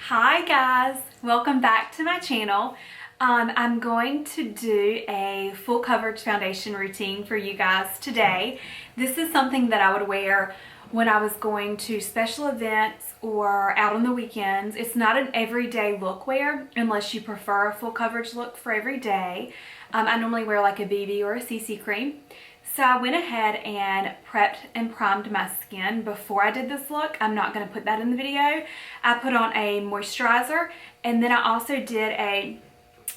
Hi guys, welcome back to my channel. I'm going to do a full coverage foundation routine for you guys today. This is something that I would wear when I was going to special events or out on the weekends. It's not an everyday look wear unless you prefer a full coverage look for every day. I normally wear like a BB or a CC cream. So I went ahead and prepped and primed my skin before I did this look. I'm not going to put that in the video. I put on a moisturizer, and then I also did a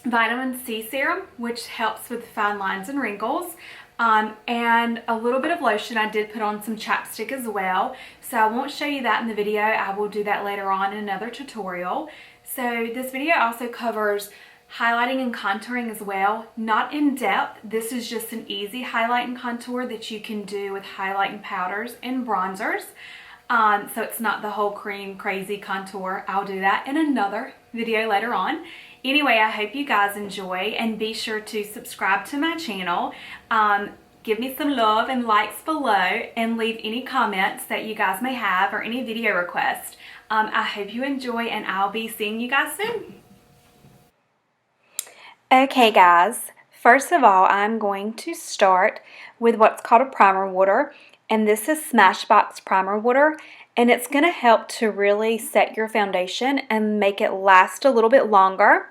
vitamin C serum, which helps with fine lines and wrinkles, and a little bit of lotion. I did put on some chapstick as well, so I won't show you that in the video. I will do that later on in another tutorial. So this video also covers highlighting and contouring as well. Not in depth. This is just an easy highlight and contour that you can do with highlighting powders and bronzers. So it's not the whole cream crazy contour. I'll do that in another video later on. Anyway, I hope you guys enjoy, and be sure to subscribe to my channel. Give me some love and likes below, and leave any comments that you guys may have or any video requests. I hope you enjoy, and I'll be seeing you guys soon. Okay guys, first of all, I'm going to start with what's called a primer water, and this is Smashbox primer water, and it's going to help to really set your foundation and make it last a little bit longer.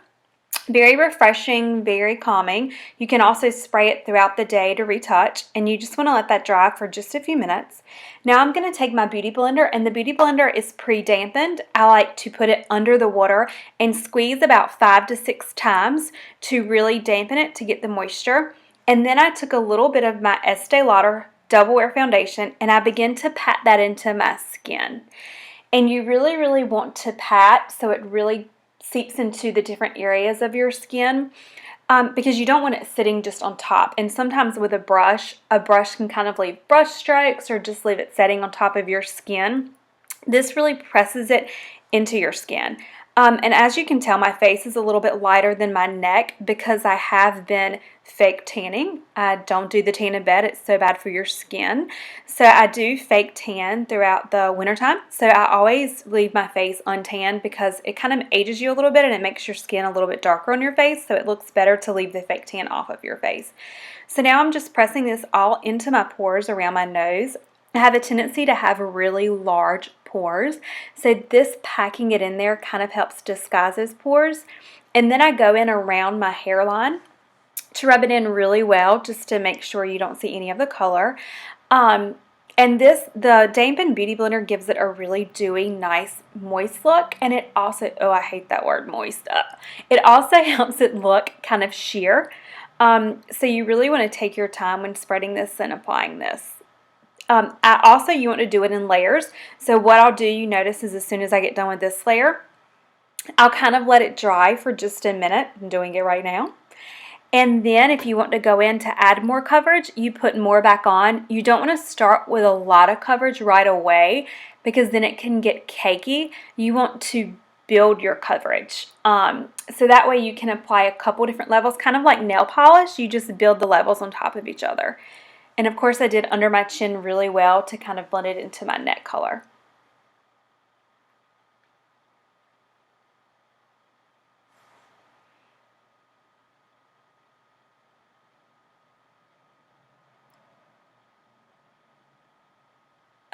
Very refreshing, very calming. You can also spray it throughout the day to retouch, and you just want to let that dry for just a few minutes. Now I'm going to take my beauty blender, and the beauty blender is pre-dampened. I like to put it under the water and squeeze about 5 to 6 times to really dampen it to get the moisture. And then I took a little bit of my Estee Lauder Doublewear foundation, and I begin to pat that into my skin. And you really want to pat so it really seeps into the different areas of your skin, because you don't want it sitting just on top. And sometimes with a brush can kind of leave brush strokes or just leave it setting on top of your skin. This really presses it into your skin. And as you can tell, my face is a little bit lighter than my neck because I have been fake tanning. I don't do the tan in bed. It's so bad for your skin. So I do fake tan throughout the wintertime. So I always leave my face untanned because it kind of ages you a little bit, and it makes your skin a little bit darker on your face. So it looks better to leave the fake tan off of your face. So now I'm just pressing this all into my pores around my nose. I have a tendency to have really large pores, so this packing it in there kind of helps disguise those pores. And then I go in around my hairline to rub it in really well, just to make sure you don't see any of the color. And the dampened beauty blender gives it a really dewy, nice, moist look, and it also, oh, I hate that word, moist. It also helps it look kind of sheer. So you really want to take your time when spreading this and applying this. You want to do it in layers. So what I'll do, you notice, is as soon as I get done with this layer, I'll kind of let it dry for just a minute. I'm doing it right now. And then if you want to go in to add more coverage, you put more back on. You don't want to start with a lot of coverage right away because then it can get cakey. You want to build your coverage. So that way you can apply a couple different levels, kind of like nail polish. You just build the levels on top of each other. And of course I did under my chin really well to kind of blend it into my neck color.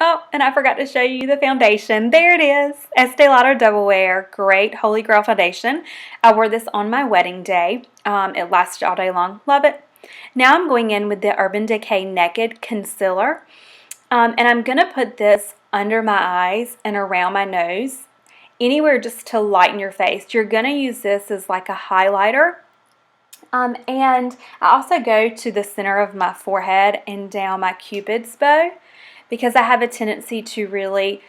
Oh, and I forgot to show you the foundation. There it is. Estee Lauder Doublewear. Great Holy Grail foundation. I wore this on my wedding day. It lasted all day long. Love it. Now I'm going in with the Urban Decay Naked Concealer. And I'm going to put this under my eyes and around my nose. Anywhere just to lighten your face. You're going to use this as like a highlighter. And I also go to the center of my forehead and down my Cupid's bow, because I have a tendency to really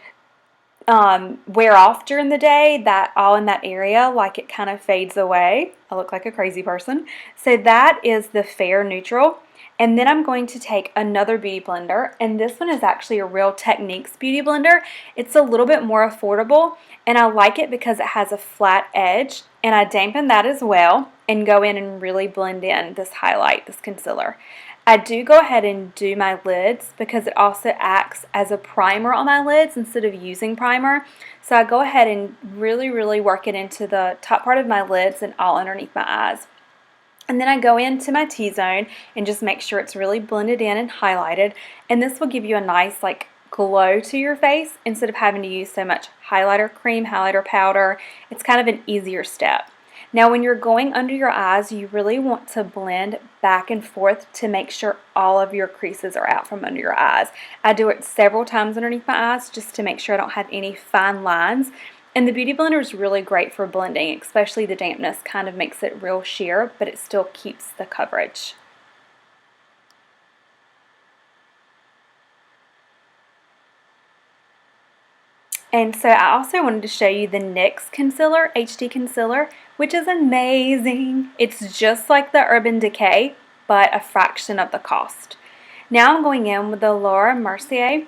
wear off during the day, that all in that area, like it kind of fades away. I look like a crazy person. So that is the Fair Neutral. And then I'm going to take another beauty blender, and this one is actually a Real Techniques beauty blender. It's a little bit more affordable, and I like it because it has a flat edge, and I dampen that as well and go in and really blend in this highlight, this concealer. I do go ahead and do my lids because it also acts as a primer on my lids instead of using primer. So I go ahead and really work it into the top part of my lids and all underneath my eyes. And then I go into my T-zone and just make sure it's really blended in and highlighted. And this will give you a nice like glow to your face instead of having to use so much highlighter cream, highlighter powder. It's kind of an easier step. Now when you're going under your eyes, you really want to blend back and forth to make sure all of your creases are out from under your eyes. I do it several times underneath my eyes just to make sure I don't have any fine lines. And the Beauty Blender is really great for blending, especially the dampness kind of makes it real sheer, but it still keeps the coverage. And so I also wanted to show you the NYX Concealer, HD Concealer, which is amazing. It's just like the Urban Decay, but a fraction of the cost. Now I'm going in with the Mercier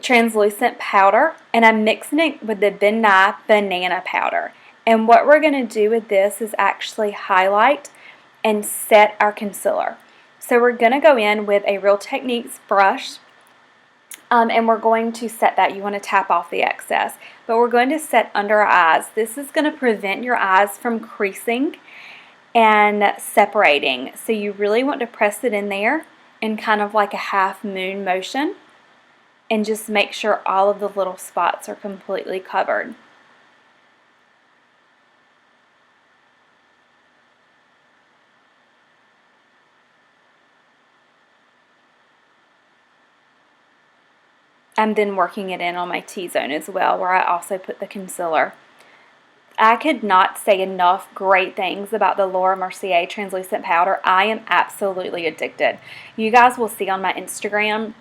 Translucent powder, and I'm mixing it with the Nye Banana powder. And what we're going to do with this is actually highlight and set our concealer. So we're going to go in with a Real Techniques brush, and we're going to set that. You want to tap off the excess, but we're going to set under our eyes. This is going to prevent your eyes from creasing and separating. So you really want to press it in there in kind of like a half moon motion and just make sure all of the little spots are completely covered. I'm then working it in on my T-zone as well, where I also put the concealer. I could not say enough great things about the Mercier Translucent Powder. I am absolutely addicted. You guys will see on my Instagram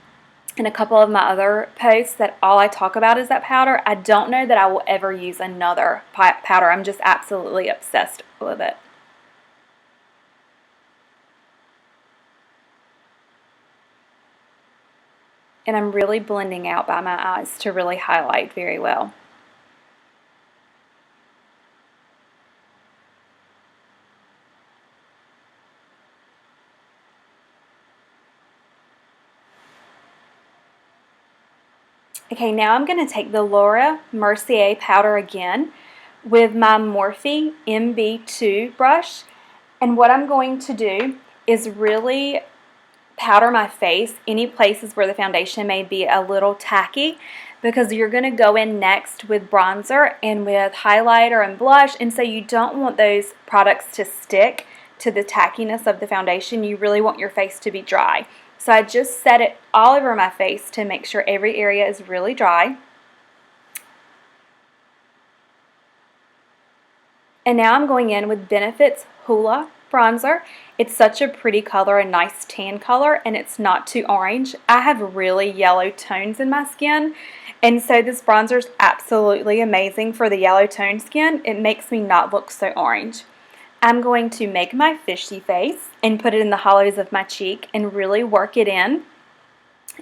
and a couple of my other posts that all I talk about is that powder. I don't know that I will ever use another powder. I'm just absolutely obsessed with it. And I'm really blending out by my eyes to really highlight very well. Okay, now I'm going to take the Mercier powder again with my Morphe MB2 brush, and what I'm going to do is really powder my face, any places where the foundation may be a little tacky, because you're going to go in next with bronzer and with highlighter and blush, and so you don't want those products to stick to the tackiness of the foundation. You really want your face to be dry. So I just set it all over my face to make sure every area is really dry. And now I'm going in with Benefit's Hoola bronzer. It's such a pretty color, a nice tan color, and it's not too orange. I have really yellow tones in my skin, and so this bronzer is absolutely amazing for the yellow tone skin. It makes me not look so orange. I'm going to make my fishy face and put it in the hollows of my cheek and really work it in.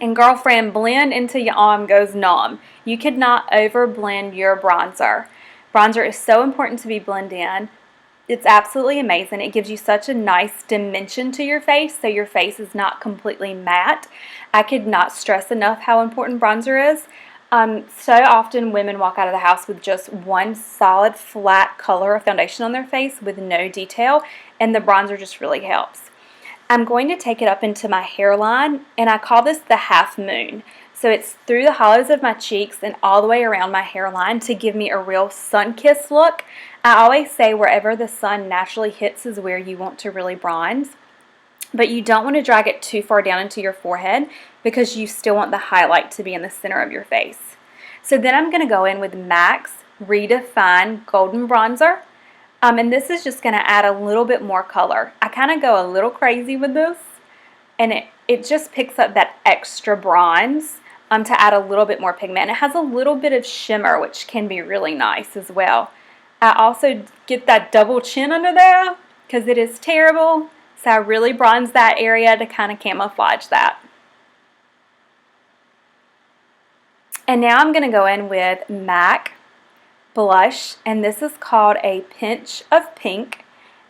And girlfriend, blend until your arm goes numb. You could not over blend your bronzer. Bronzer is so important to be blended in. It's absolutely amazing. It gives you such a nice dimension to your face, so your face is not completely matte. I could not stress enough how important bronzer is. So often women walk out of the house with just one solid flat color of foundation on their face with no detail, and the bronzer just really helps. I'm going to take it up into my hairline, and I call this the half moon. So it's through the hollows of my cheeks and all the way around my hairline to give me a real sun-kissed look. I always say wherever the sun naturally hits is where you want to really bronze. But you don't want to drag it too far down into your forehead because you still want the highlight to be in the center of your face. So then I'm going to go in with MAC's Redefine Golden Bronzer. And this is just going to add a little bit more color. I kind of go a little crazy with this, and it just picks up that extra bronze to add a little bit more pigment. It has a little bit of shimmer, which can be really nice as well. I also get that double chin under there because it is terrible. So I really bronze that area to kind of camouflage that. And now I'm going to go in with MAC blush, and this is called a Pinch of Pink.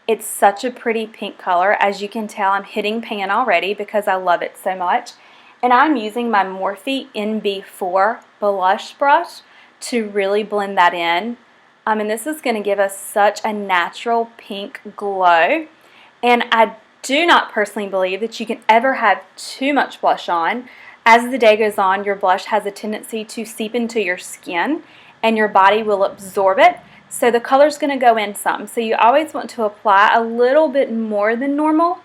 It's such a pretty pink color. As you can tell, I'm hitting pan already because I love it so much. And I'm using my Morphe NB4 blush brush to really blend that in. And this is going to give us such a natural pink glow. And I do not personally believe that you can ever have too much blush on. As the day goes on, your blush has a tendency to seep into your skin and your body will absorb it. So the color's going to go in some. So you always want to apply a little bit more than normal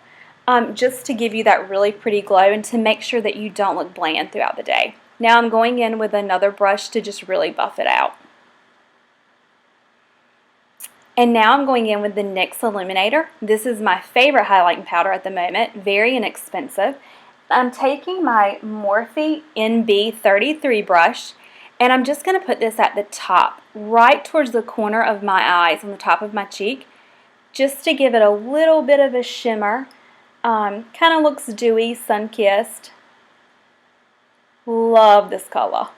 just to give you that really pretty glow and to make sure that you don't look bland throughout the day. Now I'm going in with another brush to just really buff it out. And now I'm going in with the NYX Illuminator. This is my favorite highlighting powder at the moment, very inexpensive. I'm taking my Morphe NB33 brush and I'm just going to put this at the top, right towards the corner of my eyes, on the top of my cheek, just to give it a little bit of a shimmer. Kind of looks dewy, sun-kissed. Love this color.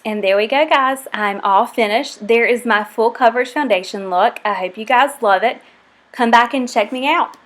And there we go, guys. I'm all finished. There is my full coverage foundation look. I hope you guys love it. Come back and check me out.